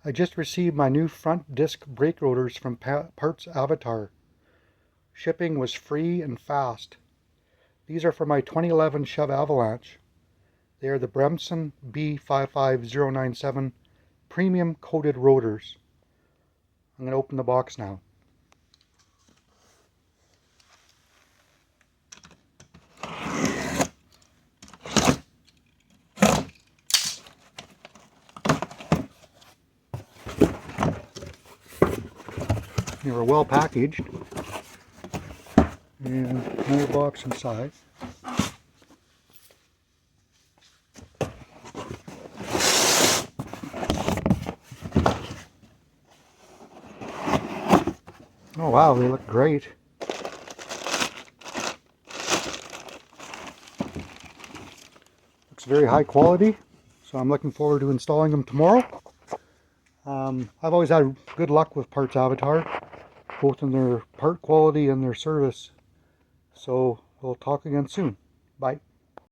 I just received my new front disc brake rotors from Parts Avatar. Shipping was free and fast. These are for my 2011 Chev Avalanche. They are the Bremsen B55097 premium coated rotors. I'm going to open the box now. They were well packaged. And another box inside. Oh wow, they look great. Looks very high quality, so I'm looking forward to installing them tomorrow. I've always had good luck with Parts Avatar, both in their part quality and their service. So we'll talk again soon. Bye.